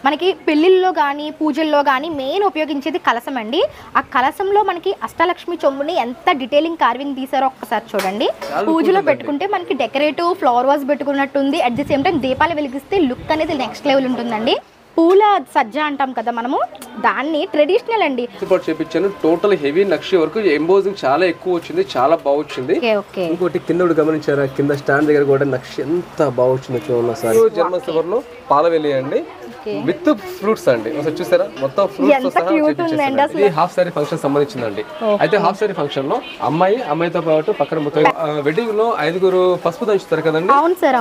మనకి పెళ్లిల్లో గానీ పూజల్లో గానీ మెయిన్ ఉపయోగించేది కలశం అండి. ఆ కలశంలో మనకి అష్టలక్ష్మి చెంబుని ఎంత డీటెయిలింగ్ కార్వింగ్ తీసారో ఒక్కసారి చూడండి. పూజలో పెట్టుకుంటే మనకి డెకరేటివ్ ఫ్లవర్ వాజ్ పెట్టుకున్నట్టుంది. అట్ ది సేమ్ టైం దీపాలు వెలిగిస్తే లుక్ అనేది నెక్స్ట్ లెవెల్ ఉంటుందండి. పూల సజ్జ అంటాం కదా మనము, దాన్ని ట్రెడిషనల్ అండి చేపించాను. టోటల్ హెవీ నక్షి వరకు ఎంబోజింగ్ చాలా ఎక్కువ వచ్చింది, చాలా బాగా వచ్చింది. ఇంకోటి కింద గమనించారా, కింద స్టాండ్ దగ్గర కూడా నక్షి ఎంత బాగా వచ్చిందో చూడండి. సార్ జర్మన్ సిల్వర్ లో పాలవెల్లి అండి విత్ ఫ్రూట్స్ అండి. చూసారా మొత్తం ఫ్రూట్స్. ఇది హాఫ్ సారీ ఫంక్షన్ సంబంధించిందండి. అయితే హాఫ్ సారీ ఫంక్షన్ లో అమ్మాయితో పాటు పక్కన మొత్తం వెడ్డింగ్ లో 5 పసుపు దంచుతారు కదండి,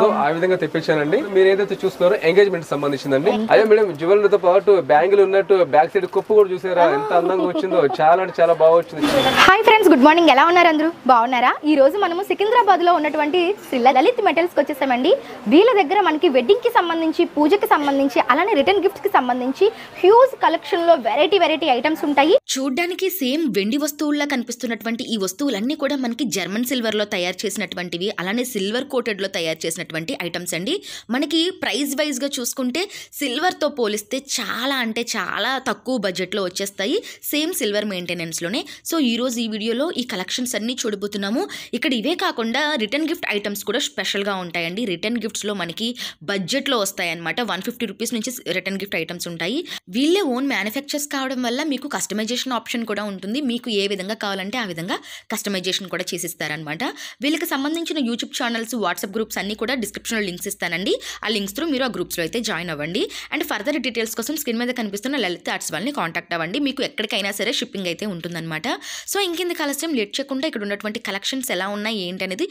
సో ఆ విధంగా తెప్పించానండి. మీరు ఏదైతే చూస్తున్నారో ఎంగేజ్మెంట్ సంబంధించిందండి. అదే మేడం జ్యువెలరీతో పాటు బ్యాంగిల్ ఉన్నట్టు బ్యాక్ సైడ్ కుప్పు కూడా చూసారా ఎంత అందంగా వచ్చిందో, చాలా అంటే చాలా బాగా వచ్చింది. Hi friends, good morning. ఎలా ఉన్నారు అందరూ? బాగున్నారా? ఈ రోజు మనము సికింద్రాబాద్ లో ఉన్నటువంటి శ్రీ లలిత్ మెటల్స్ కి వచ్చేసామండి. వీళ్ళ దగ్గర మనకి వెడ్డింగ్ కి సంబంధించి, పూజకి సంబంధించి, అలానే రిటర్న్ గిఫ్ట్స్ కి సంబంధించి హ్యూజ్ కలెక్షన్ లో వెరైటీ ఐటమ్స్ ఉంటాయి. చూడ్డానికి సేమ్ వెండి వస్తువుల్లా కనిపిస్తున్నటువంటి ఈ వస్తువులన్నీ కూడా మనకి జర్మన్ సిల్వర్ లో తయారు చేసినటువంటివి, అలానే సిల్వర్ కోటెడ్ లో తయారు చేసినటువంటి ఐటమ్స్ అండి. మనకి ప్రైస్ వైజ్ గా చూసుకుంటే సిల్వర్ తో పోలిస్తే చాలా అంటే చాలా తక్కువ బడ్జెట్ లో వచ్చేస్తాయి, సేమ్ సిల్వర్ మెయింటెనెన్స్ లోనే. సో ఈ రోజు ఈ వీడియోలో ఈ కలెక్షన్స్ అన్ని చూడబోతున్నాము. ఇక్కడ ఇవే కాకుండా రిటర్న్ గిఫ్ట్ ఐటమ్స్ కూడా స్పెషల్ గా ఉంటాయండి. రిటర్న్ గిఫ్ట్స్ లో మనకి బడ్జెట్ లో వస్తాయి అనమాట. 150 రూపీస్ నుంచి రిటర్న్ గిఫ్ట్ ఐటమ్స్ ఉంటాయి. వీళ్ళే ఓన్ మ్యానుఫ్యాక్చర్స్ కావడం వల్ల మీకు కస్టమైజేషన్ ఆప్షన్ కూడా ఉంటుంది. మీకు ఏ విధంగా కావాలంటే ఆ విధంగా కస్టమైజేషన్ కూడా చేసిస్తారనమాట. వీళ్ళకి సంబంధించిన యూట్యూబ్ ఛానల్స్, వాట్సాప్ గ్రూప్స్ అన్ని కూడా డిస్క్రిప్షన్లో లింక్స్ ఇస్తానండి. ఆ లింక్స్ త్రూ మీరు ఆ గ్రూప్స్లో అయితే జాయిన్ అవ్వండి. అండ్ ఫర్దర్ డీటెయిల్స్ కోసం స్క్రీన్ మీద కనిపిస్తున్న లలిత్ ఆర్ట్స్ వాళ్ళని కాంటాక్ట్ అవ్వండి. మీకు ఎక్కడికైనా సరే షిప్పింగ్ అయితే ఉంటుందన్నమాట. సో ఇంకెందుకు ఆలస్యం, లేట్ చేయకుండా ఇక్కడ ఉన్నటువంటి కలెక్షన్స్ ఎలా ఉన్నాయి ఏంటి అనేది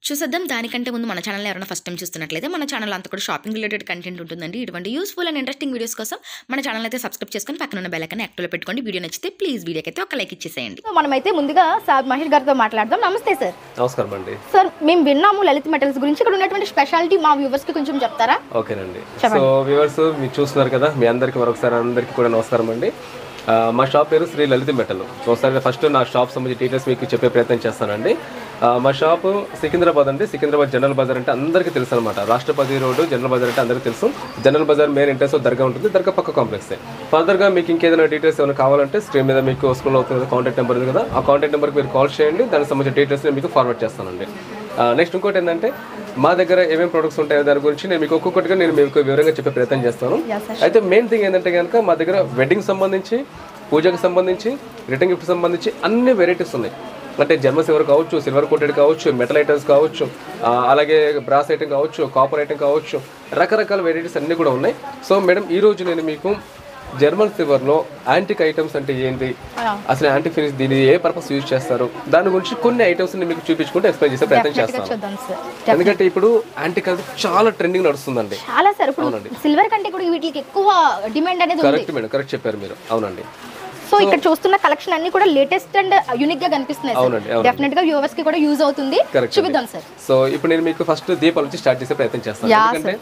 చూసేద్దాం. దానికంటే ముందు మన ఛానల్ ఎవరైనా ఫస్ట్ టైం చూస్తున్నట్లయితే మన ఛానల్ అంతా కూడా షాపింగ్ రిలేటెడ్ కంటెంట్ ఉంటుందండి. ఇటువంటి యూస్ఫుల్ అండ్ ఇంట్రెస్టింగ్ వీడియోస్ కోసం మన ఛానల్ అయితే సబ్స్క్రైబ్ చేసుకొని పక్కన ఉన్న బెల్ ఐకాన్ యాక్టివ్లో పెట్టుకోండి. వీడియో నచ్చితే ప్లీజ్ వీడియోకి అయితే ఒక లైక్ ఇచ్చేసేయండి. మనమైతే ముందుగా సార్ మహేష్ గారితో మాట్లాడదాం. నమస్తే సార్. నమస్కారం అండి. సార్, మేము విన్నాము లలిత్ మెటల్స్ గురించి. ఇక్కడ ఉన్నటువంటి స్పెషాలిటీ మా వ్యూవర్స్ కి కొంచెం చెప్తారా? ఓకేనండి. సో వ్యూవర్స్ మీరు చూస్తున్నారు కదా, మీ అందరికి మరొకసారి అందరికి కూడా నమస్కారం అండి. మా షాప్ పేరు శ్రీ లలిత్ మెటల్. ఒకసారి ఫస్ట్ నా షాప్ సంబంధించి డీటెయిల్స్ మీకు చెప్పే ప్రయత్నం చేస్తానండి. మా షాప్ సికింద్రాబాద్ అండి. సికింద్రాబాద్ జనరల్ బజార్ అంటే అందరికీ తెలుసు అనమాట. రాష్ట్రపతి రోడ్డు జనరల్ బజార్ అంటే అందరికీ తెలుసు. జనరల్ బజార్ మెయిన్ ఎంట్రెన్స్ దర్గా ఉంటుంది, దర్గా పక్క కాంప్లెక్స్. ఫర్దర్గా మీకు ఇంకేదైనా డీటెయిల్స్ ఏమైనా కావాలంటే స్క్రీన్ మీద మీకు స్కూల్ అవుతుంది కదా, కాంటాక్ట్ నెంబర్ ఉంది కదా, ఆ కాంటాక్ట్ నెంబర్కి మీరు కాల్ చేయండి. దానికి సంబంధించిన డీటెయిల్స్ నేను మీకు ఫార్వర్డ్ చేస్తానండి. నెక్స్ట్ ఇంకోటి ఏంటంటే మా దగ్గర ఏమేమి ప్రొడక్ట్స్ ఉంటాయో దాని గురించి నేను మీకు ఒక్కొక్కటిగా మీకు వివరంగా చెప్పే ప్రయత్నం చేస్తాను. అయితే మెయిన్ థింగ్ ఏంటంటే కనుక మా దగ్గర వెడ్డింగ్ సంబంధించి, పూజకు సంబంధించి, రిటర్న్ గిఫ్ట్ సంబంధించి అన్ని వెరైటీస్ ఉన్నాయి. అంటే జర్మన్ సిల్వర్ కావచ్చు, సిల్వర్ కోటెడ్ కావచ్చు, మెటల్ ఐటమ్స్ కావచ్చు, అలాగే బ్రాస్ ఐటమ్ కావచ్చు, కాపర్ ఐటమ్ కావచ్చు, రకరకాల వెరైటీస్ అన్నీ కూడా ఉన్నాయి. సో మేడం ఈరోజు నేను మీకు జర్మన్ సిల్వర్లో యాంటిక్ ఐటమ్స్ అంటే ఏంటి, అసలు యాంటిక్ ఫినిష్ దీన్ని ఏ పర్పస్ యూజ్ చేస్తారు, దాని గురించి కొన్ని ఐటమ్స్ మీకు చూపించుకుంటూ ఎక్స్ప్లెయిన్ చేసే ప్రయత్నం చేస్తాను. ఎందుకంటే ఇప్పుడు యాంటిక్ అది చాలా ట్రెండింగ్ నడుస్తుందండి. చాలా సార్, సిల్వర్ కంటే కూడా వీటికి ఎక్కువ డిమాండ్ అనేది ఉంది. కరెక్ట్ మేడం, కరెక్ట్ చెప్పారు మీరు. అవునండి. సో ఇక్కడ చూస్తున్న కలెక్షన్ అన్ని కూడా లేటెస్ట్ అండ్ యూనిక్ గా కనిపిస్తున్నాయి. అవునండి, డెఫినెట్ గా వ్యూవర్స్ కి కూడా యూజ్ అవుతుంది. చూపిద్దాం సార్. సో ఇప్పుడు నేను మీకు ఫస్ట్ దీపాల నుంచి స్టార్ట్ చేసే ప్రయత్నం చేస్తాను. ఎందుకంటే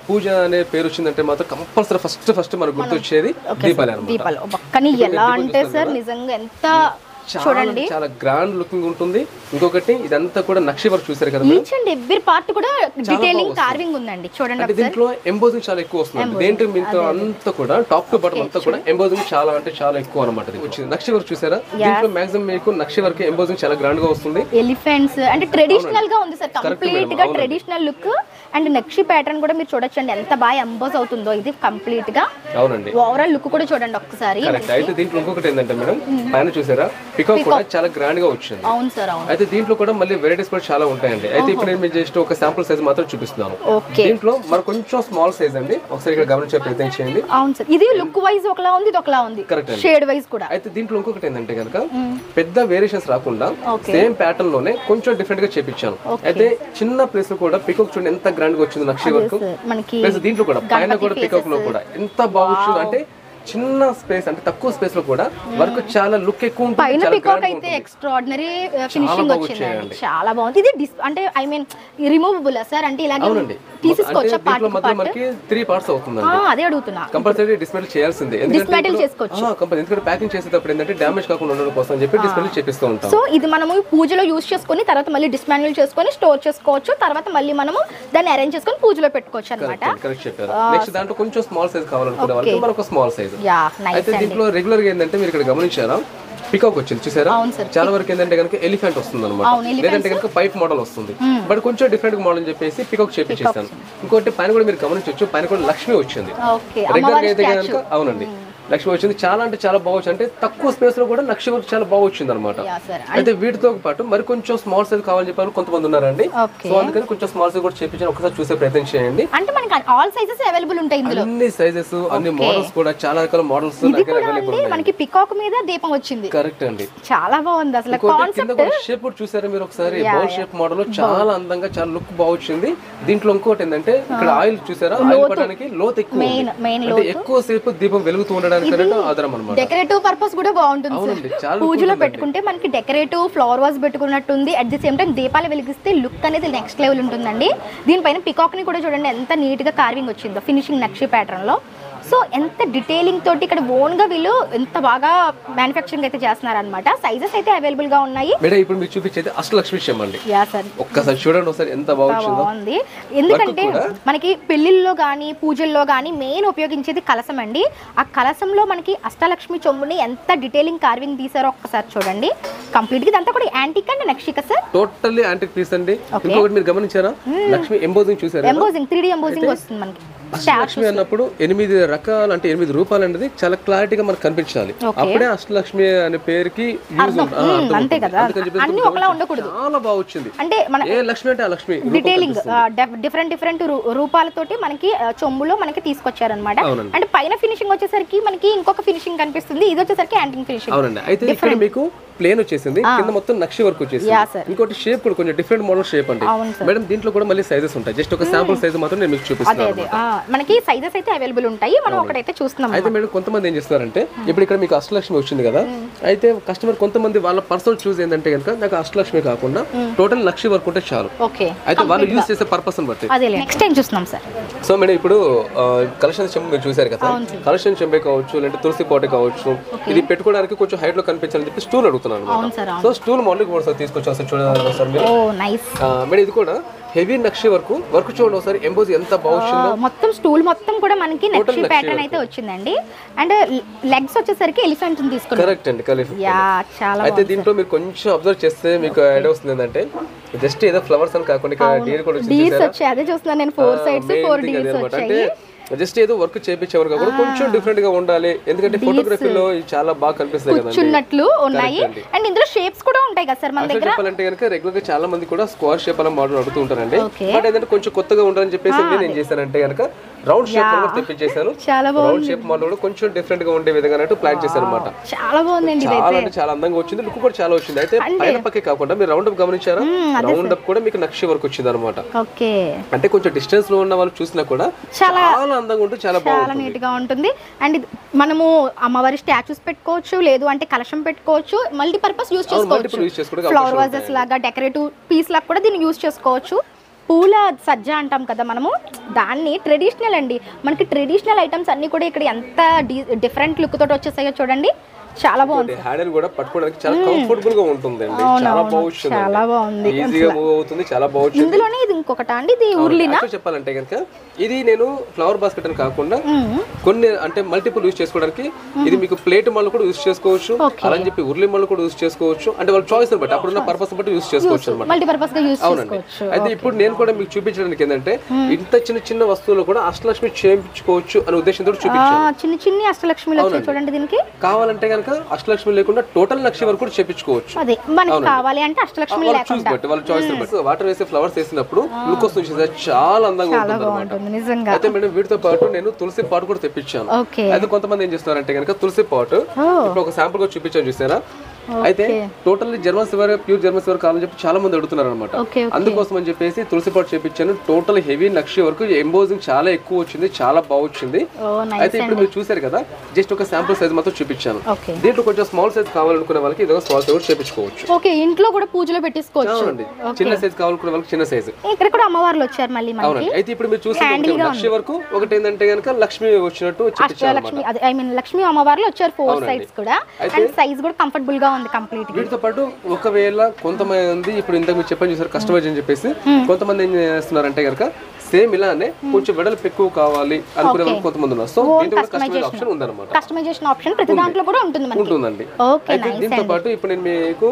పూజ అనే పేరు వచ్చిందంటే మాత్రం కంపల్సరీ ఫస్ట్ మనకు గుర్తొచ్చేది దీపాలే అన్నమాట. కానీ ఎలా అంటే సార్ నిజంగా ఎంత చూడండి, చాలా గ్రాండ్ లుకింగ్ ఉంటుంది. ఇంకొకటి ఇదంతా కూడా నక్షి వర్క్ చూసారు కదా, ఈచ్ అండ్ ఎవ్రీ పార్ట్ కూడా డీటెయిలింగ్ కార్వింగ్ ఉందండి. చూడండి, అంటే దీంట్లో ఎంబోజింగ్ చాలా ఎక్కువ వస్తుంది. దేంట్లో మీతో అంతా కూడా టాప్ టు బాటమ్ అంతా కూడా ఎంబోజింగ్ చాలా అంటే చాలా ఎక్కువ అన్నమాట. వచ్చింది నక్షి వర్క్ చూసారా, దీంట్లో మాక్సిమం మీకు నక్షి వర్క్ ఎంబోజింగ్ చాలా గ్రాండ్ గా వస్తుంది. ఎలిఫెంట్స్ అంటే ట్రెడిషనల్ గా ఉంది సార్, కంప్లీట్ గా traditional look. And nakshi pattern కూడా మీరు చూడొచ్చండి ఎంత బాగా ఎంబోజ్ అవుతుందో ఇది కంప్లీట్ గా. అవునండి, ఓవరాల్ లుక్ కూడా చూడండి ఒక్కసారి. అయితే దీంట్లో ఇంకొకటి ఏంటంటే మేడం, పైన చూసారా పికాక్ కూడా చాలా గ్రాండ్ గా వచ్చింది. అవును సార్, అవును. అయితే దీంట్లో కూడా మళ్ళీ వెరైటీస్ కూడా చాలా ఉంటాయండి. అయితే ఇప్పుడు నేను జస్ట్ ఒక శాంపుల్ సైజ్ మాత్రం చూపిస్తున్నాను. దీంట్లో మరి కొంచెం స్మాల్ సైజ్ అండి, ఒకసారి ఇక్కడ గమనించే ప్రయత్నం చేయండి. అవును సార్, ఇది లుక్ వైజ్ ఒకలా ఉంది, ఇది ఒకలా ఉంది, షేడ్ వైజ్ కూడా. అయితే దీంట్లో ఇంకొకటి ఏంటంటే కనుక పెద్ద వేరియేషన్స్ రాకుండా సేమ్ ప్యాటర్న్ లోనే కొంచెం డిఫరెంట్ గా చేపించాను. అయితే చిన్న ప్లేస్ లో కూడా పికాక్ చూడండి ఎంత గ్రాండ్ గా వచ్చింది నక్షి వర్క్. ప్లస్ దీంట్లో కూడా పైన కూడా పికాక్ లో కూడా ఎంత బాగా వచ్చింది అంటే చిన్న స్పేస్ అంటే తక్కువ స్పేస్ లో కూడా వర్క్ చాలా లుక్ ఎక్కువ ఉంటుంది. పైన చాలా పికాక్ grand గా అయితే ఉంటుంది. ఎక్స్ట్రాడినరీ ఫినిషింగ్ బాగా వచ్చిందండి. వచ్చాయండి. చాలా బాగుంది. ఇది అంటే ఐ మీన్ రిమూవబుల్ సార్ అంటే ఇలాగే అవునండి. తీసేసుకోవచ్చా అంటే దీంట్లో మధ్య మనకి 3 పార్ట్స్ అవుతుందండి. అదే అడుగుతున్నా. కంపల్సరీ డిస్మెంటిల్ చేయాల్సిందే. డిస్మెంటిల్ చేసుకోవచ్చు. ఎందుకంటే ప్యాకింగ్ చేసేటప్పుడు ఏంటంటే డ్యామేజ్ కాకుండా ఉండడం కోసం అని చెప్పి డిస్మెంటిల్ చేపిస్తూ ఉంటాం. సో ఇది మనము పూజలో యూజ్ చేసుకొని తర్వాత మళ్ళీ డిస్మాంటిల్ చేసుకొని స్టోర్ చేసుకోవచ్చు. తర్వాత మళ్ళీ మనము దాన్ని అరేంజ్ చేసుకొని పూజలో పెట్టుకోవచ్చు అన్నమాట. కరెక్ట్ చెప్పారు. నెక్స్ట్ దాంట్లో కొంచెం స్మాల్ సైజ్ కావాలనుకునే వాళ్ళకి మనకు స్మాల్ సైజ్. Yeah nice. అయితే దీంట్లో రెగ్యులర్ గా ఏంటంటే మీరు ఇక్కడ గమనించారా పికాక్ వచ్చింది చూసారా? చాలా వరకు ఏంటంటే కనుక ఎలిఫెంట్ వస్తుంది అనమాట, లేదంటే కనుక పైప్ మోడల్ వస్తుంది. బట్ కొంచెం డిఫరెంట్ మోడల్ అని చెప్పేసి పికాక్ చేపించేస్తాను. ఇంకోటి పైన కూడా మీరు గమనించవచ్చు, పైన కూడా లక్ష్మి వచ్చింది. రెగ్యులర్ గా అయితే కనుక అవునండి లక్ష్మి వచ్చింది. చాలా అంటే చాలా బాగుంది. అంటే తక్కువ స్పేస్ లో కూడా లక్ష్మి వర్క్ చాలా బాగా వచ్చింది అనమాట. అయితే వీటితో పాటు మరి కొంచెం స్మాల్ సైజ్ కావాలని చెప్పారు కొంతమంది ఉన్నారండి. సో అందుకని కొంచెం స్మాల్ సైజ్ కూడా చేపించాను. ఒకసారి చూసే ప్రయత్నం చేయండి. అంటే మనకి ఆల్ సైజెస్ అవైలబుల్ ఉంటాయి ఇందులో. అన్ని సైజెస్ అన్ని మోడల్స్ కూడా చాలా రకాల మోడల్స్ మనకి పికాక్ మీద దీపం వచ్చింది. కరెక్ట్ అండి. చాలా బాగుంది అసలు కాన్సెప్ట్. షేప్ కూడా చూసారా మీరు ఒకసారి? బౌల్ షేప్ మోడల్ చాలా అందంగా చాలా లుక్ బాగుంది. దీంట్లో ఇంకోటి ఏంటంటే ఇక్కడ ఆయిల్ చూసారా? ఆయిల్ పడడానికి లోతు ఎక్కువ ఉంది. ఎక్కువ సేపు దీపం వెలుగుతూ ఉండడానికి ఆధారం అన్నమాట. డెకరేటివ్ పర్పస్ కూడా బాగుంటుంది. పూజలో పెట్టుకుంటే మనకి డెకరేటివ్ ఫ్లవర్ వాజ్ పెట్టుకున్నట్టుంది. అట్ ది సేమ్ టైం దీపాలు వెలిగిస్తే లుక్ అనేది నెక్స్ట్ లెవెల్ ఉంటుందండి. దీనిపైన పికాక్ ని కూడా చూడండి ఎంత నీట్ గా కార్వింగ్ వచ్చిందో ఫినిషింగ్ నక్షి ప్యాటర్న్ లో. సో ఎంత డీటెయిలింగ్ తోటి ఇక్కడ ఓన్ గా వీళ్ళు ఎంత బాగా మ్యానుఫ్యాక్చరింగ్ అయితే చేస్తున్నారు అనమాట. సైజెస్ అయితే అవైలబుల్ గా ఉన్నాయి. మేడం ఇప్పుడు మీకు చూపించేది అష్టలక్ష్మి విషయం అండి. యా సార్ ఒక్కసారి చూడండి ఒకసారి ఎంత బాగుంది. ఎందుకంటే మనకి పెళ్లిల్లో గానీ పూజల్లో గానీ మెయిన్ ఉపయోగించేది కలసం అండి. ఆ కలసంలో మనకి అష్టలక్ష్మి చెంబుని ఎంత డీటెయిలింగ్ కార్వింగ్ తీసారో ఒక్కసారి చూడండి. కంప్లీట్ గా ఇదంతా కూడా యాంటిక్ అండ్ నక్షిక సార్. టోటల్లీ యాంటిక్ పీస్ అండి. ఇంకొకటి మీరు గమనించారా? లక్ష్మి ఎంబోజింగ్ చూసారా? ఎంబోజింగ్ 3D ఎంబోజింగ్ వస్తుంది మనకి. అష్టలక్ష్మి అన్నప్పుడు 8 రకాలు అంటే 8 రూపాయలు అనేది చాలా క్లారిటీగా మనకు కనిపించాలి. అప్పుడే అష్టలక్ష్మి అనే పేరుకి యూజ్ అంతే కదా. అన్ని ఒకలా ఉండకూడదు. చాలా బాగా వచ్చింది. అంటే మన ఏ లక్ష్మి అంటే ఆ లక్ష్మి డీటెయిలింగ్ డిఫరెంట్ రూపాలతోటి మనకి చెంబులో మనకి తీసుకొచ్చారన్నమాట. అంటే పైన ఫినిషింగ్ వచ్చేసరికి మనకి ఇంకొక ఫినిషింగ్ కనిపిస్తుంది. ఇది వచ్చేసరికి యాంటిక్ ఫినిషింగ్. అవునండి. అయితే ఇక్కడ మీకు ప్లేన్ వచ్చేసింది, కింద మొత్తం నక్షి వర్క్ వచ్చేసింది. ఇంకోటి షేప్ కూడా కొంచెం డిఫరెంట్ మోడల్ షేప్ అండి మేడం. దీంట్లో కూడా మళ్ళీ సైజెస్ ఉంటాయి. జస్ట్ ఒక శాంపుల్ సైజ్ మాత్రం నేను మీకు చూపిస్తాను. మనకి సైజెస్ అయితే అవైలబుల్ ఉంటాయి. మనం ఒకటైతే చూస్తున్నాం. అయితే మేడం కొంతమంది ఏం చేస్తున్నారంటే ఇప్పుడు ఇక్కడ మీకు అష్టలక్ష్మి వచ్చింది కదా, అయితే కస్టమర్ కొంతమంది వాళ్ళ పర్సనల్ చూస్ ఏంటంటే కనుక నాకు అష్టలక్ష్మి కాకుండా టోటల్ లక్షి వర్క్ ఉంటే చాలు. అయితే వాళ్ళు యూజ్ చేసే పర్పస్ అని బట్టి. నెక్స్ట్ టైం చూస్తున్నాం సార్. సో మేడం ఇప్పుడు కలెక్షన్ చెంబు మీరు చూసారు కదా, కలెక్షన్ చెంబే కావచ్చు లేదంటే తులసి పోటే కావచ్చు, ఇది పెట్టుకోవడానికి కొంచెం హైట్ లో కనిపించాలని చెప్పి స్టూల్ అడుగుతున్నాను. సో స్టూల్ మోడల్ కూడా తీసుకొచ్చి ఒకసారి చూడాలి సార్ మీరు. మేడం ఇది కూడా హెవీ నక్షి వర్క్ చూడండి ఒకసారి. ఎంబోజ్ ఎంత బాగుందో. మొత్తం స్టూల్ మొత్తం కూడా మనకి నక్షి ప్యాటర్న్ అయితే వచ్చిందండి. అండ్ లెగ్స్ వచ్చేసరికి ఎలిఫెంట్ తీసుకున్నారు. కరెక్ట్ అండి. చాలా. అయితే దీంట్లో మీరు కొంచెం అబ్జర్వ్ చేస్తే మీకు ఐడియా వస్తుంది ఏంటంటే జస్ట్ ఏదో ఫ్లవర్స్ అని కాకుండా ఇక్కడ డీర్ కూడా వచ్చాయి. అదే చూస్తున్నాను నేను. 4 sides 4 డీర్స్ వచ్చాయి. జస్ట్ ఏదో వర్క్ చేయించేవారు కాకుండా కొంచెం డిఫరెంట్ గా ఉండాలి. ఎందుకంటే ఫోటోగ్రఫీలో చాలా బాగా కనిపిస్తాయి కదా కూర్చున్నట్లు ఉన్నాయి. అండ్ ఇందులో షేప్స్ కూడా ఉంటాయి కదా సార్ మన దగ్గర. చెప్పాలంటే కనుక రెగ్యులర్ గా చాలా మంది కూడా స్క్వేర్ షేప్ అలా మోడల్ అడుగుతూ ఉంటారండి. బట్ ఏంటంటే కొంచెం కొత్తగా ఉండాలని చెప్పేసి నేను ఏం చేశానంటే కనుక రౌండ్ షేప్ కూడా తెప్పించేసాను. రౌండ్ షేప్ మోడల్ కూడా కొంచెం డిఫరెంట్ గా ఉండే విధంగా ప్లాన్ చేశాను అనమాట. చాలా బాగుందండి. చాలా అంటే చాలా అందంగా వచ్చింది. లుక్ కూడా చాలా వచ్చింది. అయితే పైన పక్కే కాకుండా మీరు రౌండ్ అప్ గమనించారా? రౌండ్ అప్ కూడా మీకు నక్షి వర్క్ వచ్చింది అనమాట. అంటే కొంచెం డిస్టెన్స్ లో ఉన్న వాళ్ళు చూసినా కూడా చాలా అందంగా ఉంటుంది. చాలా నీట్ గా ఉంటుంది. అండ్ మనము అమ్మవారి స్టాచ్యూస్ పెట్టుకోవచ్చు, లేదు అంటే కలశం పెట్టుకోవచ్చు. మల్టీపర్పస్ యూజ్ చేసుకోవచ్చు. ఫ్లవర్ వాజెస్ లాగా డెకరేటివ్ పీస్ లాగా కూడా దీన్ని యూజ్ చేసుకోవచ్చు. పూల సజ్జ అంటాం కదా మనము, దాన్ని ట్రెడిషనల్ అండి. మనకి ట్రెడిషనల్ ఐటమ్స్ అన్ని కూడా ఇక్కడ ఎంత డిఫరెంట్ లుక్ తోటి వచ్చేసాయో చూడండి. చాలా బాగుంది. హ్యాండిల్ కూడా పట్టుకోవడానికి చాలా కంఫర్టబుల్ గా ఉంటుందండి. చాలా బాగుంది. ఈజీగా మూవ్ అవుతుంది. చాలా బాగుంది. ఇందులోనే ఇది ఇంకొకటి అండి, ఇది ఉర్లినా చెప్పాలంటే కనుక ఇది నేను ఫ్లవర్ బాస్కెట్ అని కాకుండా కొన్ని అంటే మల్టిపుల్ యూజ్ చేసుకోవడానికి ఇది మీకు ప్లేట్ మళ్ళీ కూడా యూజ్ చేసుకోవచ్చు. అలా చెప్పి ఉర్లి మళ్ళీ కూడా యూజ్ చేసుకోవచ్చు. అంటే వాళ్ళ చాయిస్ బట్టి అప్పుడున్న పర్పస్ బట్టి యూజ్ చేసుకోవచ్చు అనమాట. మల్టీపర్పస్ గా యూజ్ అవునండి. అయితే ఇప్పుడు నేను కూడా మీకు చూపించడానికి ఏంటంటే ఇంత చిన్న చిన్న వస్తువులు కూడా అష్టలక్ష్మి చేయించుకోవచ్చు అనే ఉద్దేశంతో చూపించాను. చిన్న చిన్న అష్టలక్ష్మిలు చూడండి. దీనికి కావాలంటే కనుక అష్టలక్ష్మి లేకుండా టోటల్ లక్ష్మి వరకు కూడా చేపించుకోవచ్చు. అదే మనకి కావాలి అంటే అష్టలక్ష్మి లేకుండా వాళ్ళ చాయిస్ బట్టి వాటర్ వేసి ఫ్లవర్స్ వేసినప్పుడు లుక్ వస్తుంది. చాలా అందంగా ఉంటుంది నిజంగా. అయితే మేడం వీటితో పాటు నేను తులసి పాట్ కూడా తెప్పించాను. అయితే కొంతమంది ఏం చేస్తున్నారంటే కనుక తులసి పాట్ ఇప్పుడు ఒక శాంపుల్ గా చూపించాను చూసారా? అయితే totally German silver, pure German silver కావాలని చెప్పి చాలా మంది అడుగుతున్నారు అనమాట. అందుకోసం అని చెప్పేసి తులసి పాటు చేపించాను. టోటల్ హెవీ నక్షి వరకు ఎంబోజింగ్ చాలా ఎక్కువ వచ్చింది, చాలా బాగా వచ్చింది. అయితే ఇప్పుడు మీరు చూసారు కదా, జస్ట్ ఒక శాంపుల్ సైజ్ మాత్రం చూపించాను. దీంట్లో కొంచెం స్మాల్ సైజ్ కావాలనుకునే వాళ్ళకి ఇది స్మాల్ సైజ్ చేపించుకోవచ్చు. ఓకే, ఇంట్లో కూడా పూజలో పెట్టించుకోవచ్చు. చిన్న సైజ్ కావాలనుకునే వాళ్ళకి చిన్న సైజ్. ఇక్కడ కూడా అమ్మవార్లు వచ్చారు మళ్ళీ మనకి. అవునండి. అయితే ఇప్పుడు మీరు చూసే నక్షి వరకు ఒకటి ఏంటంటే గనుక లక్ష్మి వచ్చినట్టు అష్టలక్ష్మి, ఐ మీన్ లక్ష్మి అమ్మవార్లు వచ్చారు 4 సైడ్స్ కూడా. అండ్ సైజ్ కూడా కంఫర్టబుల్ గా ఉంది కంప్లీట్. వీటితో పాటు ఒకవేళ కొంతమంది ఇప్పుడు ఇంతకు మీరు చెప్పని చూసారు కస్టమైజ్ అని చెప్పేసి, కొంతమంది ఏం చేస్తున్నారంటే గనక సేమ్ ఇలానే కొంచెం వెడల్పు ఎక్కువ కావాలి అనుకునే వాళ్ళు కొంతమంది ఉన్నారు. సో దీంట్లో కూడా కస్టమైజ్ ఆప్షన్ ఉందన్నమాట. కస్టమైజేషన్ ఆప్షన్ ప్రతి దాంట్లో కూడా ఉంటుంది మనకి. ఉంటుందండి. అయితే దీంతో పాటు ఇప్పుడు నేను మీకు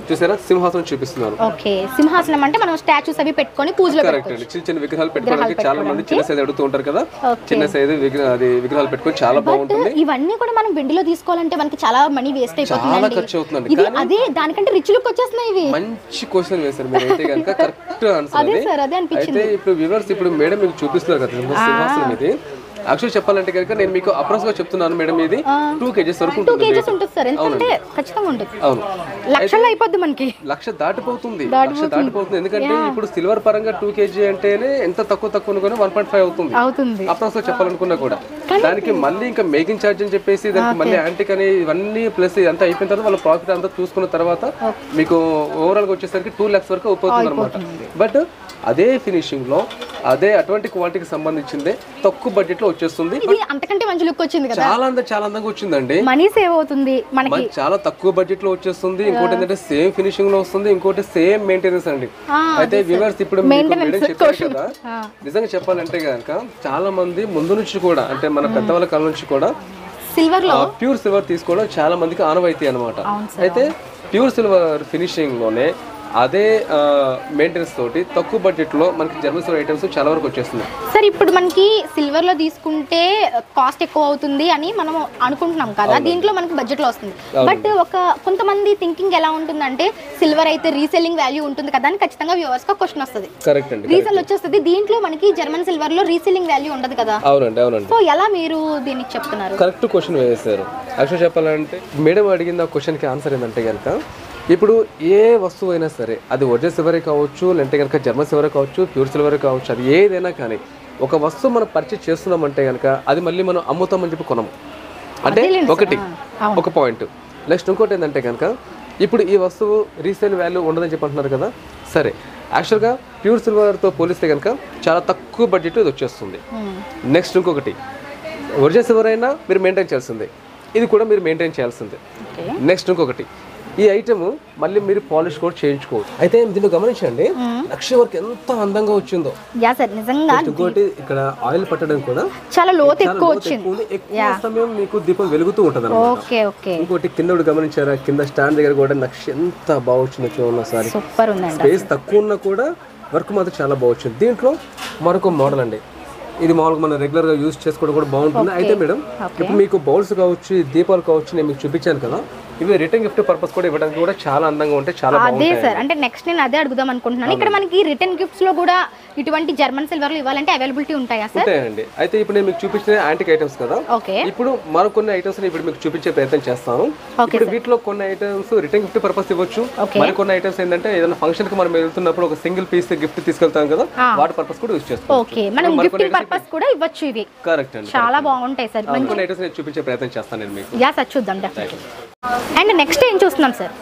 చూసారా సింహాసనం చూపిస్తున్నాను. ఓకే, సింహాసనం అంటే మనం స్టాచ్యూస్ అవి పెట్టుకొని పూజలో కరెక్ట్ అండి. చిన్న చిన్న విగ్రహాలు పెట్టుకోవడానికి చాలా మంది చిన్న సైజ్ అడుగుతూ ఉంటారు కదా, చిన్న సైజ్ విగ్రహాలు పెట్టుకొని చాలా బాగుంటుంది. ఇవన్నీ కూడా మనం వెండిలో తీసుకోవాలంటే మనకి చాలా మనీ వేస్ట్ అయిపోతుంది, చాలా ఖర్చు అవుతుందండి. అదే దానికంటే రిచ్ లుక్ వచ్చేస్తున్నాయి ఇవి. మంచి క్వశ్చన్ వేశారు మీరు అయితే కనుక, కరెక్ట్ ఆన్సర్. అయితే ఇప్పుడు వ్యూవర్స్ ఇప్పుడు మేడం మీకు చూపిస్తున్నారు కదా సింహాసనం ఇది. యాక్చువల్లీ చెప్పాలంటే కనుక నేను మీకు అప్రాక్స్ గా చెప్తున్నాను మేడం, ఇది 2 kgs వరకు ఉంటుంది. 2 kgs ఉంటుంది సార్. ఎందుకంటే ఖచ్చితంగా ఉంటుంది. అవును, లక్షల్లో అయిపోద్ది మనకి. లక్ష దాటిపోతుంది. ఎందుకంటే ఇప్పుడు సిల్వర్ పరంగా 2 kg అంటేనే ఎంత తక్కువ అనుకున్నా 1.5 అవుతుంది అప్రాక్స్ గా చెప్పాలనుకున్నా కూడా. దానికి మళ్ళీ ఇంకా మేకింగ్ ఛార్జ్ అని చెప్పేసి దానికి మళ్ళీ యాంటిక్ అని ఇవన్నీ ప్లస్ అంతా అయిపోయిన తర్వాత వాళ్ళ ప్రాఫిట్ అంతా చూసుకున్న తర్వాత మీకు ఓవరాల్ గా వచ్చేసరికి 2 lakhs వరకు అయిపోతుంది అనమాట. బట్ అదే ఫినిషింగ్ లో అదే అటువంటి క్వాలిటీకి సంబంధించింది తక్కువ బడ్జెట్ లో వచ్చేస్తుంది. ఇది అంతకంటే మంచి లుక్ వచ్చింది కదా, చాలా అందంగా వచ్చిందండి. మనీ సేవ్ అవుతుంది మనకి, చాలా తక్కువ బడ్జెట్ లో వచ్చేస్తుంది. ఇంకోటి ఏంటంటే సేమ్ ఫినిషింగ్ లో వస్తుంది, ఇంకోటి సేమ్ మెయింటెనెన్స్ అండి. అయితే వ్యూవర్స్ ఇప్పుడు చెప్పారు కదా, నిజంగా చెప్పాలంటే కనుక చాలా మంది ముందు నుంచి కూడా అంటే మన పెద్దవాళ్ళ కాలం నుంచి కూడా సిల్వర్ లో ప్యూర్ సిల్వర్ తీసుకోవడం చాలా మందికి ఆనవాయితీ అనమాట. అయితే ప్యూర్ సిల్వర్ ఫినిషింగ్ లోనే అదే మెయింటెనెన్స్ తోటి తక్కువ బడ్జెట్ లో మనకి జర్మన్ సిల్వర్ ఐటమ్స్ చాలా వరకు వచ్చేస్తుంది. సార్ ఇప్పుడు మనకి సిల్వర్ లో తీసుకుంటే కాస్ట్ ఎక్కువ అవుతుంది అని మనం అనుకుంటున్నాం కదా, దీంట్లో మనకి బడ్జెట్ లో వస్తుంది. బట్ కొంతమంది థింకింగ్ ఎలా ఉంటుందంటే సిల్వర్ అయితే రీసెల్లింగ్ వాల్యూ ఉంటుంది కదా అని ఖచ్చితంగా వ్యూవర్స్ గా క్వశ్చన్ వస్తుంది. కరెక్ట్ అండి, రీసెల్ వచ్చేస్తుంది. దీంట్లో మనకి జర్మన్ సిల్వర్ లో రీసెల్లింగ్ వాల్యూ ఉండదు కదా. అవునండి. సో ఎలా మీరు దీనికి చెప్తున్నారు? కరెక్ట్ క్వశ్చన్ వేశారు. యాక్చువల్ చెప్పాలంటే మేడం అడిగిన క్వశ్చన్ కి ఆన్సర్ ఏంటంటే కనుక, ఇప్పుడు ఏ వస్తువు అయినా సరే అది ఒరిజినల్ సిల్వరే కావచ్చు, లేదంటే కనుక జర్మన్ సిల్వర్ కావచ్చు, ప్యూర్ సిల్వర్ కావచ్చు, అది ఏదైనా కానీ ఒక వస్తువు మనం పర్చేస్ చేస్తున్నామంటే కనుక అది మళ్ళీ మనం అమ్ముతామని చెప్పి కొనము. అంటే ఒక పాయింట్. నెక్స్ట్ ఇంకోటి ఏంటంటే కనుక ఇప్పుడు ఈ వస్తువు రీసేల్ వాల్యూ ఉండదని చెప్పి అంటున్నారు కదా. సరే, యాక్చువల్గా ప్యూర్ సిల్వర్తో పోలిస్తే కనుక చాలా తక్కువ బడ్జెట్ ఇది వచ్చేస్తుంది. నెక్స్ట్ ఇంకొకటి, ఒరిజినల్ సిల్వర్ అయినా మీరు మెయింటైన్ చేయాల్సిందే, ఇది కూడా మీరు మెయింటైన్ చేయాల్సిందే. నెక్స్ట్ ఇంకొకటి, ఈ ఐటమ్ మళ్ళీ మీరు పాలిష్ కూడా చేయించుకోవచ్చు. అయితే దీన్ని గమనించండి, లక్ష వరకు ఎంత అందంగా వచ్చిందో. ఇంకోటి ఇక్కడ ఆయిల్ పట్టడం కూడా చాలా లోతు ఎక్కువ వచ్చింది, ఎక్కువ సమయం మీకు దీపం వెలుగుతూ ఉంటది అన్నమాట. ఇంకోటి కింద గమనించారా, కింద స్టాండ్ దగ్గర కూడా నక్ష ఎంత బాగా వచ్చిందో చూడండి ఒకసారి. స్పేస్ తక్కువ ఉన్నా కూడా వర్క్ మాత్రం చాలా బాగా వచ్చింది. దీంట్లో మరొక మోడల్ అండి, ఇది మామూలుగా మనం రెగ్యులర్ గా యూజ్ చేసుకోవడం కూడా బాగుంటుంది. అయితే మేడం ఇప్పుడు మీకు బౌల్స్ కావచ్చు, దీపాలు కావచ్చు, నేను మీకు చూపించాను కదా, ఇవి రిటర్న్ గిఫ్ట్ పర్పస్ కూడా ఇవ్వడానికి కూడా చాలా అందంగా ఉంటాయి, చాలా బాగుంటాయి. అదే సార్, అంటే నెక్స్ట్ నేను అదే అడుగుదాం అనుకుంటున్నాను. ఇక్కడ మనకి రిటర్న్ గిఫ్ట్స్ లో కూడా ఇటువంటి జర్మన్ సిల్వర్ లో ఇవ్వాలంటే అవైలబిలిటీ ఉంటాయా సార్? ఉంటాయండి. అయితే ఇప్పుడు నేను మీకు చూపించిన యాంటిక్ ఐటమ్స్ కదా, ఇప్పుడు మరికొన్ని ఐటమ్స్ ఇప్పుడు మీకు చూపించే ప్రయత్నం చేస్తాను. ఇప్పుడు వీటిలో కొన్ని ఐటమ్స్ రిటర్న్ గిఫ్ట్ పర్పస్ ఇవ్వచ్చు, మరికొన్ని ఐటమ్స్ ఏంటంటే ఏదైనా ఫంక్షన్ కి మనం వెళ్తున్నప్పుడు ఒక సింగిల్ పీస్ గిఫ్ట్ తీసుకెళ్తాం కదా, వాటి పర్పస్ కూడా యూజ్ చేస్తాం. పర్పస్ కూడా ఇవ్వచ్చు ఇవి. కరెక్ట్ అండి, చాలా బాగుంటాయి సార్. కొన్ని ఐటమ్స్ నేను చూపించే ప్రయత్నం చేస్తాను నేను మీకు. యా సార్, చూద్దాం. అండ్ నెక్స్ట్ ఏం చూస్తున్నాం సార్?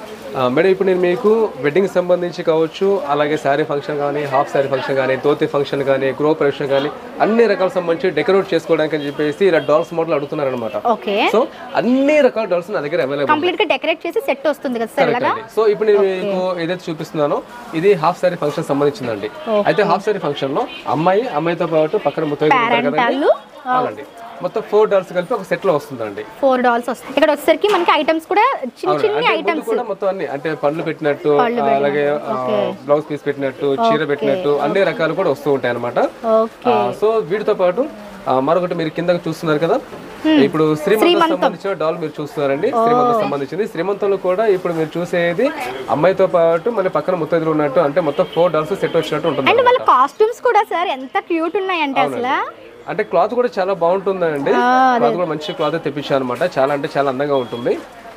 మేడం ఇప్పుడు నేను మీకు వెడ్డింగ్ సంబంధించి కావచ్చు, అలాగే శారీ ఫంక్షన్ కానీ, హాఫ్ శారీ ఫంక్షన్ కానీ, ధోతి ఫంక్షన్ కానీ, గృహ ప్రవేశం కానీ అన్ని రకాల సంబంధించి డెకరేట్ చేసుకోవడానికి అని చెప్పేసి ఇలా డాల్స్ మోడల్ అడుగుతున్నారు అనమాట. సో అన్ని రకాల డాల్స్ నా దగ్గర అవైలబుల్, కంప్లీట్ గా డెకరేట్ చేసి సెట్ వస్తుంది కదా సార్. సో ఇప్పుడు నేను మీకు ఏదైతే చూపిస్తున్నానో ఇది హాఫ్ శారీ ఫంక్షన్ సంబంధించిందండి. అయితే హాఫ్ శారీ ఫంక్షన్ లో అమ్మాయితో పాటు పక్కన ముత్తైదువులు మొత్తం 4 డాల్స్ కలిపి ఒక సెట్ లో వస్తుందండి. 4 డాల్స్ వస్తాయి. ఇక్కడ వచ్చేసరికి మనకి ఐటమ్స్ కూడా చిన్న ఐటమ్స్ కూడా మొత్తం అన్ని అంటే పండ్లు పెట్టినట్టు, అలాగే బ్లౌజ్ పీస్ పెట్టినట్టు, చీర పెట్టినట్టు అన్ని రకాలు కూడా వస్తూ ఉంటాయి అనమాట. సో వీటితో పాటు మరొకటి మీరు కింద చూస్తున్నారు కదా, ఇప్పుడు శ్రీమంతం సంబంధించిన డాల్ మీరు చూస్తున్నారండి. శ్రీమంతం సంబంధించింది. శ్రీమంతంలో కూడా ఇప్పుడు మీరు చూసేది అమ్మాయితో పాటు మళ్ళీ పక్కన ముత్తైదులు ఉన్నట్టు, అంటే మొత్తం 4 డాల్స్ సెట్ వచ్చినట్టు ఉంటుంది. అండ్ వాళ్ళ కాస్ట్యూమ్స్ కూడా సార్ ఎంత క్యూట్ ఉన్నాయంటే అసలు. అంటే క్లాత్ కూడా చాలా బాగుంటుందండి. క్లాత్ కూడా మంచి క్లాత్ తెప్పించాను అనమాట. చాలా అంటే చాలా అందంగా ఉంటుంది.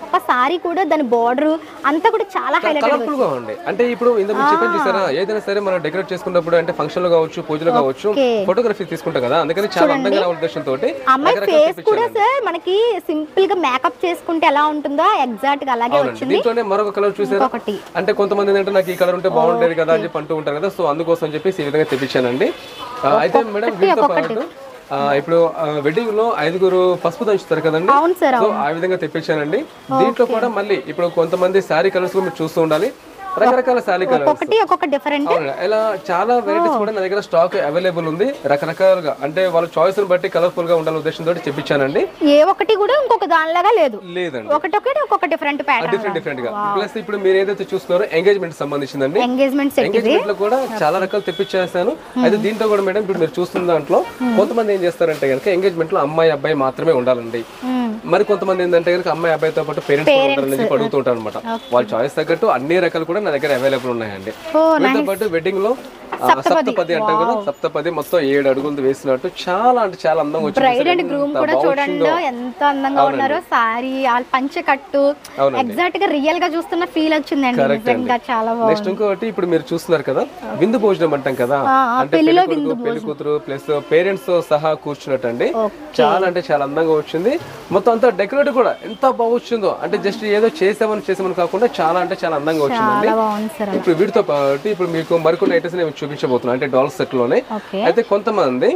ఒక్క సారీ కూడా దాని బార్డర్ అంతా కూడా చాలా హైలైట్ కలర్ఫుల్ గా ఉంది. అంటే ఇప్పుడు ఇంతకు చెప్పాను చూసారా, ఏదైనా సరే మనం డెకరేట్ చేసుకున్నప్పుడు అంటే ఫంక్షన్ లో కావచ్చు, పూజలు కావచ్చు, ఫోటోగ్రఫీ తీసుకుంటాం కదా, అందుకని చాలా అందంగా రావాలి ఉద్దేశంతో అమ్మాయి ఫేస్ కూడా సార్ మనకి సింపుల్ గా మేకప్ చేసుకుంటే ఎలా ఉంటుందో ఎగ్జాక్ట్ గా అలాగే వచ్చింది. దీంట్లోనే మరొక కలర్ చూసారా, అంటే కొంతమంది ఏంటంటే నాకు ఈ కలర్ ఉంటే బాగుండేది కదా అని చెప్పి అంటూ ఉంటారు కదా, సో అందుకోసం చెప్పేసి ఈ విధంగా తెప్పించానండి. అయితే మేడం వీటితో పాటు ఇప్పుడు వెడ్డింగ్ లో 5 పసుపు దంచుతారు కదండి, సో ఆ విధంగా తెప్పించానండి. దీంట్లో కూడా మళ్ళీ ఇప్పుడు కొంతమంది శారీ కలర్స్ మీరు చూస్తూ ఉండాలి, రకరకాల శారీ కలర్స్ ఒక్కొక్క డిఫరెంట్, ఇలా చాలా వెరైటీస్ కూడా నా దగ్గర స్టాక్ అవైలబుల్ ఉంది. రకరకాలుగా అంటే వాళ్ళ చాయిస్ బట్టి కలర్ఫుల్ గా ఉండాలనే ఉద్దేశంతో చెప్పించానండి. ఏ ఒక్కటి కూడా ఇంకొక దానిలాగా లేదండి, ఒకటొకటి ఒక్కొక్క డిఫరెంట్ ప్యాటర్న్ డిఫరెంట్ గా. ప్లస్ ఇప్పుడు మీరు ఏదైతే చూస్తున్నారో ఎంగేజ్మెంట్ సంబంధించిందండి, ఎంగేజ్మెంట్ లో కూడా చాలా రకాలు తెప్పించేస్తాను. అయితే దీంట్లో కూడా మేడం ఇప్పుడు మీరు చూస్తున్న దాంట్లో కొంతమంది ఏం చేస్తారంటే కనుక ఎంగేజ్మెంట్ లో అమ్మాయి అబ్బాయి మాత్రమే ఉండాలండి, మరి కొంతమంది ఏంటంటే కనుక అమ్మాయి అబ్బాయితో పాటు పేరెంట్స్ ఉండాలని చెప్పి అడుగుతుంటారు అనమాట. వాళ్ళ చాయిస్ తగ్గట్టు అన్ని రకాలు కూడా నా దగ్గర అవైలబుల్ ఉన్నాయండి. వీటితో పాటు వెడ్డింగ్ లో సప్తపది అంటాం కదా, సప్తపది మొత్తం 7 అడుగులు వేసినట్టు చాలా అంటే చాలా అందంగా వచ్చింది. బ్రైడ్ అండ్ గ్రూమ్ కూడా చూడండి ఎంత అందంగా ఉన్నారో, సారీ పంచె కట్టు ఎగ్జాక్ట్ గా రియల్ గా చూస్తున్న ఫీల్ వచ్చిందండి, నిజంగా చాలా బాగుంది. నెక్స్ట్ ఇంకోటి ఇప్పుడు మీరు చూస్తున్నారు కదా విందు భోజనం అంటాం కదా, అంటే పెళ్లి కూతురు ప్లస్ పేరెంట్స్ తో సహా కూర్చున్నట్టు అండి, చాలా అంటే చాలా అందంగా వచ్చింది. మొత్తం అంతా డెకరేట్ కూడా ఎంత బాగా వచ్చిందో, అంటే జస్ట్ ఏదో చేసామని కాకుండా చాలా అంటే చాలా అందంగా వచ్చిందండి. ఇప్పుడు వీటితో పాటు ఇప్పుడు మీకు మరికొన్ని ఐటమ్స్ నేను చూపించబోతున్నాను, అంటే డాల్ సెట్ లోనే. అయితే కొంతమంది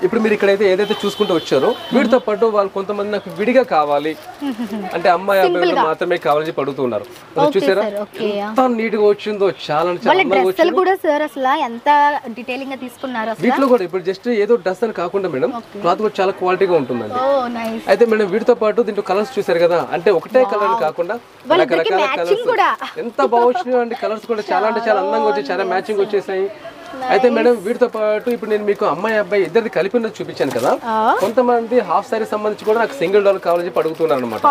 ఇప్పుడు మీరు ఇక్కడైతే ఏదైతే చూసుకుంటూ వచ్చారో వీటితో పాటు వాళ్ళు కొంతమంది నాకు విడిగా కావాలి అంటే అమ్మాయి అబ్బాయి మాత్రమే కావాలని చెప్పి అడుగుతున్నారు. చూసారా ఎంత నీట్ గా వచ్చిందో, చాలా వీటిలో కూడా ఇప్పుడు జస్ట్ ఏదో డ్రెస్ అని కాకుండా మేడం క్లాత్ కూడా చాలా క్వాలిటీగా ఉంటుందండి. అయితే మేడం వీటితో పాటు దీంట్లో కలర్స్ చూసారు కదా, అంటే ఒకటే కలర్ కాకుండా రకరకాల కలర్స్ ఎంత బాగా వచ్చినాయో అండి. కలర్స్ కూడా చాలా అంటే చాలా అందంగా వచ్చి చాలా మ్యాచింగ్ వచ్చేసాయి. అయితే మేడం వీటితో పాటు ఇప్పుడు నేను మీకు అమ్మాయి అబ్బాయి ఇద్దరిది కలిపి చూపించాను కదా, కొంతమంది హాఫ్ సారీ సంబంధించి కూడా నాకు సింగిల్ డాల్ కావాలని చెప్పి అడుగుతున్నారు అనమాట.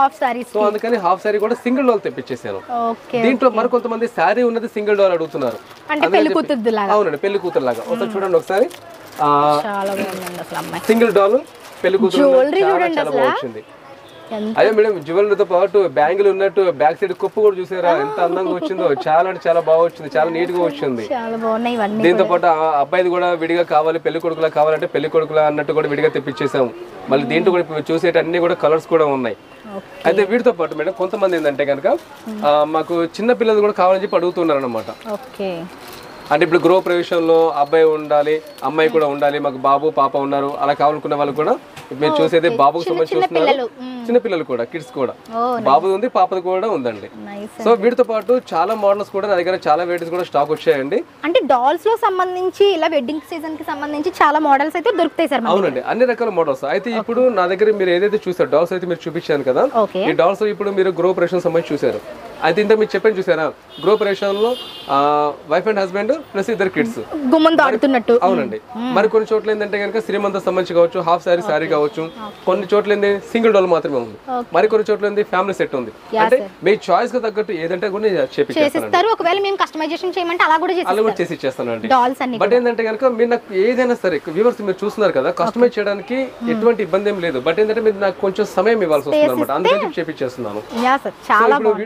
సో అందుకని హాఫ్ సారీ కూడా సింగిల్ డాల్ తెప్పించేసాను. దీంట్లో మరి కొంతమంది సారీ ఉన్నది సింగిల్ డాల్ అడుగుతున్నారు. అవునండి, పెళ్లి కూతురు లాగా. ఒకసారి చూడండి ఒకసారి, సింగిల్ డాల్ పెళ్లి కూతురు చాలా బాగా వచ్చింది. అదే మేడం జ్యువెలరీతో పాటు బ్యాంగిల్ ఉన్నట్టు బ్యాక్ సైడ్ కుప్పు కూడా చూసారా ఎంత అందంగా వచ్చిందో, చాలా అంటే చాలా బాగా వచ్చింది, చాలా నీట్ గా వచ్చింది. దీంతో పాటు అబ్బాయిది కూడా విడిగా కావాలి, పెళ్లి కొడుకులా కావాలంటే పెళ్లి కొడుకులా అన్నట్టు కూడా విడిగా తెప్పించేసాము. మళ్ళీ దీంట్లో కూడా చూసేట అన్ని కూడా కలర్స్ కూడా ఉన్నాయి. అయితే వీటితో పాటు మేడం కొంతమంది ఏంటంటే కనుక మాకు చిన్న పిల్లలు కూడా కావాలని చెప్పి అడుగుతున్నారు అనమాట. అంటే ఇప్పుడు గృహ ప్రవేశంలో అబ్బాయి ఉండాలి, అమ్మాయి కూడా ఉండాలి, మాకు బాబు పాప ఉన్నారు అలా కావాలనుకున్న వాళ్ళు కూడా మీరు చూసేది బాబుకు సంబంధించి చూస్తున్నారు, చిన్నపిల్లలు కూడా కిడ్స్ కూడా, బాబు ఉంది పాపది కూడా ఉందండి. సో వీటితో పాటు చాలా మోడల్స్ కూడా నా దగ్గర చాలా వెరైటీస్ కూడా స్టాక్ వచ్చాయండి. అంటే డాల్స్ లో సంబంధించి ఇలా వెడ్డింగ్ సీజన్ కి సంబంధించి చాలా మోడల్స్ అయితే దొరుకుతాయి సార్. అవునండి, అన్ని రకాల మోడల్స్. అయితే ఇప్పుడు నా దగ్గర మీరు ఏదైతే చూసారు డాల్స్ అయితే మీరు చూపించాను కదా, ఈ డాల్స్ ఇప్పుడు మీరు గృహ ప్రవేశం సంబంధించి చూసారు. అయితే ఇంత మీరు చెప్పాను చూసారా, గృహ ప్రవేశంలో wife and husband plus 2 kids ఆడుతున్నట్టు. అవునండి, మరి కొన్ని చోట్ల ఏంటంటే కనుక శ్రీమంత సంబంధించి కావచ్చు, హాఫ్ సారీ కావచ్చు, కొన్ని చోట్ల ఏంది సింగిల్ డోల్ మాత్రమే ఉంది, మరి కొన్ని చోట్ల ఏంది ఫ్యామిలీ సెట్ ఉంది. అంటే మీ చాయిస్ కి తగ్గట్టు ఏదంటే కూడా చేపిస్తారు. ఒకవేళ మేము కస్టమైజేషన్ చేయమంటే అలా కూడా చేసి ఇచ్చేస్తానండి. బట్ ఏంటంటే కనుక మీరు నాకు ఏదైనా సరే వ్యూవర్స్ మీరు చూస్తున్నారు కదా, కస్టమైజ్ చేయడానికి ఎటువంటి ఇబ్బంది ఏం లేదు. బట్ ఏంటంటే మీరు నాకు కొంచెం సమయం ఇవ్వాల్సి వస్తుంది అనమాట, అందుకని చేపించేస్తున్నాను.